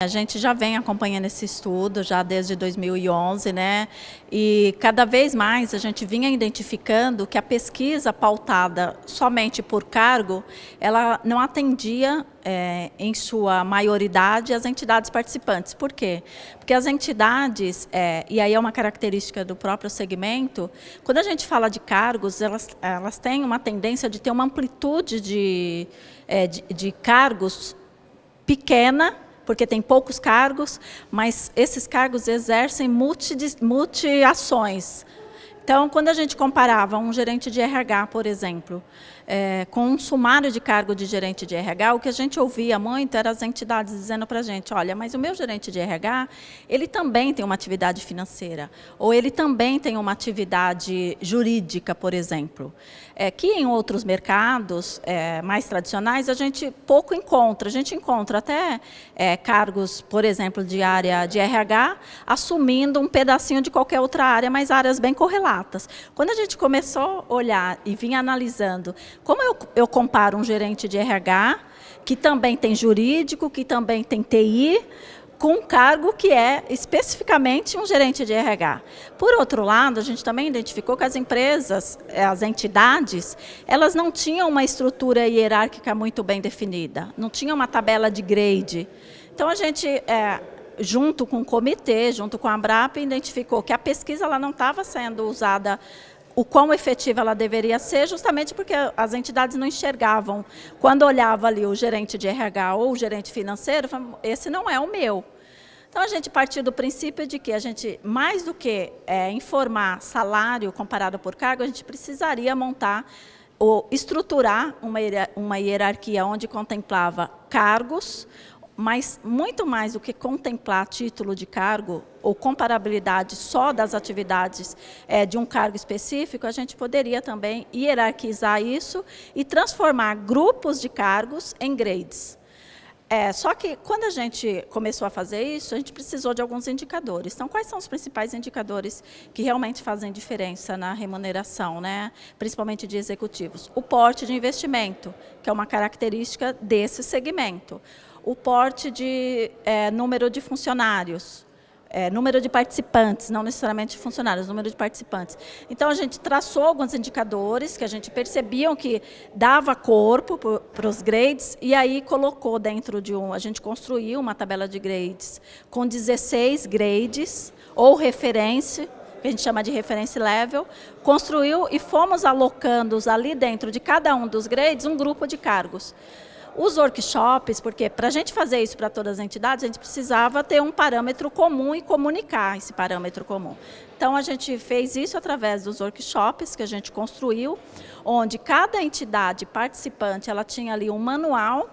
A gente já vem acompanhando esse estudo já desde 2011, né? E cada vez mais a gente vinha identificando que a pesquisa pautada somente por cargo, ela não atendia, em sua maioridade, as entidades participantes. Por quê? Porque as entidades, e aí é uma característica do próprio segmento, quando a gente fala de cargos, elas têm uma tendência de ter uma amplitude de cargos pequena, porque tem poucos cargos, mas esses cargos exercem multi-ações. Então, quando a gente comparava um gerente de RH, por exemplo, com um sumário de cargo de gerente de RH, o que a gente ouvia muito eram as entidades dizendo para a gente, olha, mas o meu gerente de RH, ele também tem uma atividade financeira, ou ele também tem uma atividade jurídica, por exemplo, que em outros mercados mais tradicionais a gente pouco encontra. A gente encontra até cargos, por exemplo, de área de RH, assumindo um pedacinho de qualquer outra área, mas áreas bem correlatas. Quando a gente começou a olhar e vinha analisando como eu comparo um gerente de RH, que também tem jurídico, que também tem TI, com um cargo que é especificamente um gerente de RH. Por outro lado, a gente também identificou que as empresas, as entidades, elas não tinham uma estrutura hierárquica muito bem definida, não tinham uma tabela de grade. Então, a gente, junto com o comitê, junto com a ABRAP, identificou que a pesquisa ela não estava sendo usada o quão efetiva ela deveria ser, justamente porque as entidades não enxergavam. Quando olhava ali o gerente de RH ou o gerente financeiro, falavam, esse não é o meu. Então, a gente partiu do princípio de que a gente, mais do que informar salário comparado por cargo, a gente precisaria montar ou estruturar uma hierarquia onde contemplava cargos, mas muito mais do que contemplar título de cargo ou comparabilidade só das atividades de um cargo específico, a gente poderia também hierarquizar isso e transformar grupos de cargos em grades. Só que, quando a gente começou a fazer isso, a gente precisou de alguns indicadores. Então, quais são os principais indicadores que realmente fazem diferença na remuneração, né? Principalmente de executivos? O porte de investimento, que é uma característica desse segmento. O porte de número de funcionários, número de participantes, não necessariamente funcionários, número de participantes. Então, a gente traçou alguns indicadores que a gente percebia que dava corpo para os grades, e aí colocou dentro de a gente construiu uma tabela de grades com 16 grades, ou referência, que a gente chama de reference level, construiu e fomos alocando ali dentro de cada um dos grades um grupo de cargos. Os workshops, porque para a gente fazer isso para todas as entidades, a gente precisava ter um parâmetro comum e comunicar esse parâmetro comum. Então, a gente fez isso através dos workshops que a gente construiu, onde cada entidade participante ela tinha ali um manual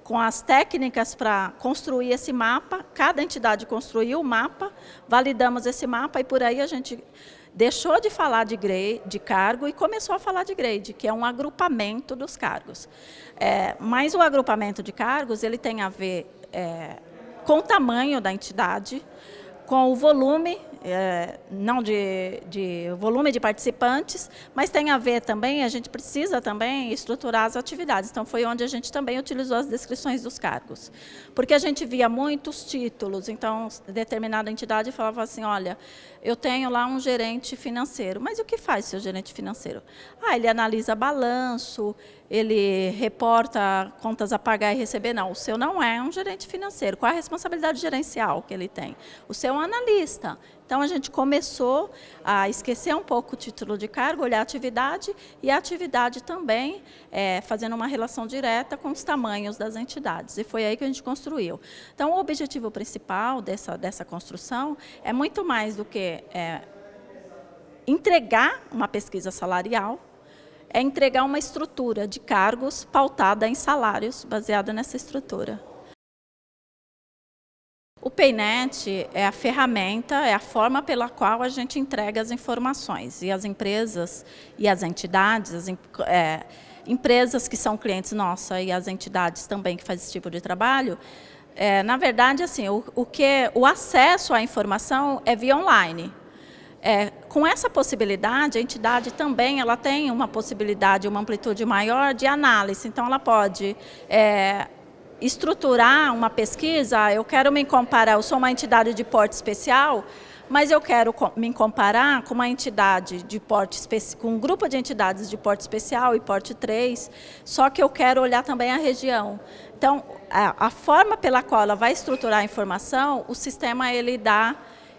com as técnicas para construir esse mapa. Cada entidade construiu o mapa, validamos esse mapa e por aí a gente deixou de falar de cargo e começou a falar de grade, que é um agrupamento dos cargos. Mas o agrupamento de cargos ele tem a ver com o tamanho da entidade, com o volume, não de volume de participantes, mas tem a ver também, a gente precisa também estruturar as atividades. Então, foi onde a gente também utilizou as descrições dos cargos. Porque a gente via muitos títulos, então, determinada entidade falava assim, olha, eu tenho lá um gerente financeiro, mas o que faz seu gerente financeiro? Ele analisa balanço, ele reporta contas a pagar e receber. Não, o seu não é um gerente financeiro. Qual a responsabilidade gerencial que ele tem? O seu é um analista. Então, a gente começou a esquecer um pouco o título de cargo, olhar a atividade, e a atividade também fazendo uma relação direta com os tamanhos das entidades. E foi aí que a gente construiu. Então, o objetivo principal dessa construção é muito mais do que entregar uma pesquisa salarial, é entregar uma estrutura de cargos pautada em salários, baseada nessa estrutura. O PayNet é a ferramenta, é a forma pela qual a gente entrega as informações. E as empresas e as entidades, empresas que são clientes nossa e as entidades também que fazem esse tipo de trabalho, na verdade, assim, o acesso à informação é via online. Com essa possibilidade, a entidade também ela tem uma possibilidade, uma amplitude maior de análise. Então, ela pode estruturar uma pesquisa, eu quero me comparar, eu sou uma entidade de porte especial, mas eu quero me comparar com uma entidade de porte com um grupo de entidades de porte especial e porte 3, só que eu quero olhar também a região. Então, a forma pela qual ela vai estruturar a informação, o sistema ele dá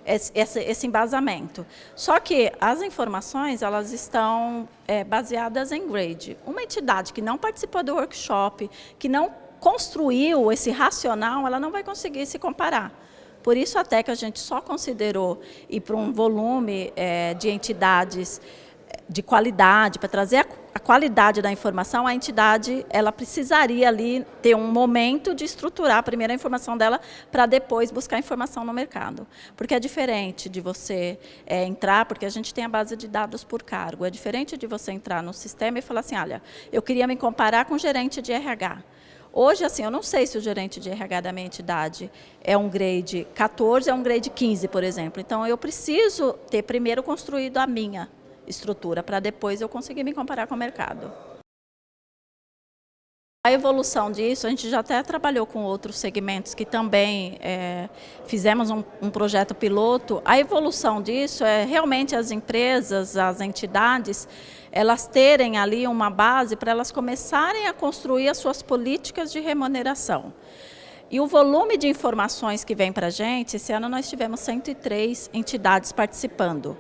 esse embasamento. Só que as informações elas estão baseadas em grade. Uma entidade que não participou do workshop, que não construiu esse racional, ela não vai conseguir se comparar. Por isso até que a gente só considerou ir para um volume de entidades de qualidade, para trazer a qualidade da informação, a entidade ela precisaria ali ter um momento de estruturar a primeira informação dela para depois buscar informação no mercado. Porque é diferente de você entrar, porque a gente tem a base de dados por cargo, é diferente de você entrar no sistema e falar assim, olha, eu queria me comparar com o gerente de RH. Hoje, assim, eu não sei se o gerente de RH da minha entidade é um grade 14 ou é um grade 15, por exemplo. Então, eu preciso ter primeiro construído a minha estrutura, para depois eu conseguir me comparar com o mercado. A evolução disso, a gente já até trabalhou com outros segmentos que também fizemos um projeto piloto. A evolução disso é realmente as empresas, as entidades, elas terem ali uma base para elas começarem a construir as suas políticas de remuneração. E o volume de informações que vem para a gente, esse ano nós tivemos 103 entidades participando.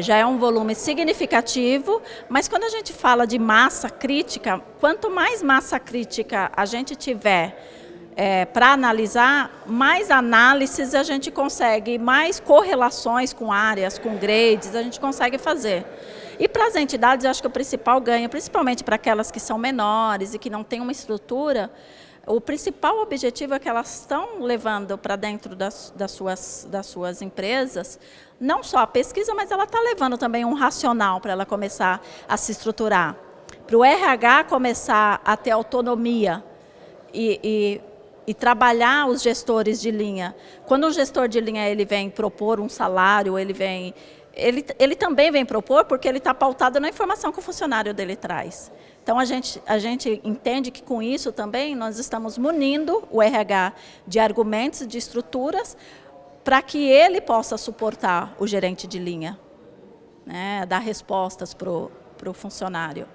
Já é um volume significativo, mas quando a gente fala de massa crítica, quanto mais massa crítica a gente tiver para analisar, mais análises a gente consegue, mais correlações com áreas, com grades, a gente consegue fazer. E para as entidades, eu acho que o principal ganho, principalmente para aquelas que são menores e que não têm uma estrutura, o principal objetivo é que elas estão levando para dentro das suas empresas, não só a pesquisa, mas ela está levando também um racional para ela começar a se estruturar. Para o RH começar a ter autonomia e trabalhar os gestores de linha. Quando um gestor de linha ele vem propor um salário, ele também vem propor porque ele está pautado na informação que o funcionário dele traz. Então, a gente entende que com isso também nós estamos munindo o RH de argumentos, de estruturas, para que ele possa suportar o gerente de linha, né, dar respostas para o funcionário.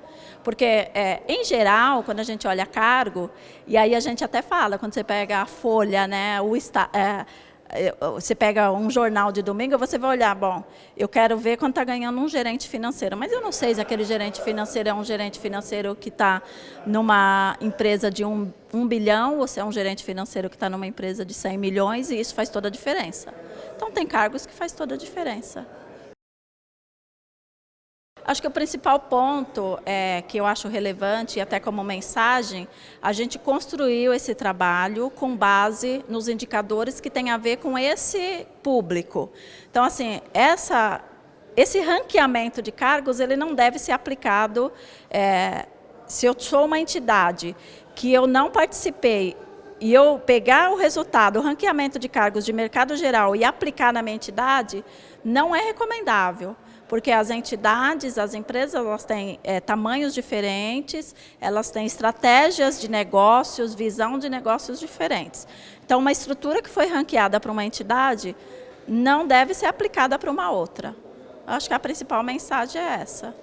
Porque, em geral, quando a gente olha cargo, e aí a gente até fala, quando você pega a folha, né, você pega um jornal de domingo, você vai olhar, bom, eu quero ver quanto está ganhando um gerente financeiro, mas eu não sei se aquele gerente financeiro é um gerente financeiro que está numa empresa de 1 bilhão ou se é um gerente financeiro que está numa empresa de 100 milhões e isso faz toda a diferença. Então, tem cargos que faz toda a diferença. Acho que o principal ponto que eu acho relevante, e até como mensagem, a gente construiu esse trabalho com base nos indicadores que têm a ver com esse público. Então, assim, esse ranqueamento de cargos, ele não deve ser aplicado, se eu sou uma entidade que eu não participei, e eu pegar o resultado, o ranqueamento de cargos de mercado geral e aplicar na minha entidade, não é recomendável. Porque as entidades, as empresas, elas têm tamanhos diferentes, elas têm estratégias de negócios, visão de negócios diferentes. Então, uma estrutura que foi ranqueada para uma entidade não deve ser aplicada para uma outra. Acho que a principal mensagem é essa.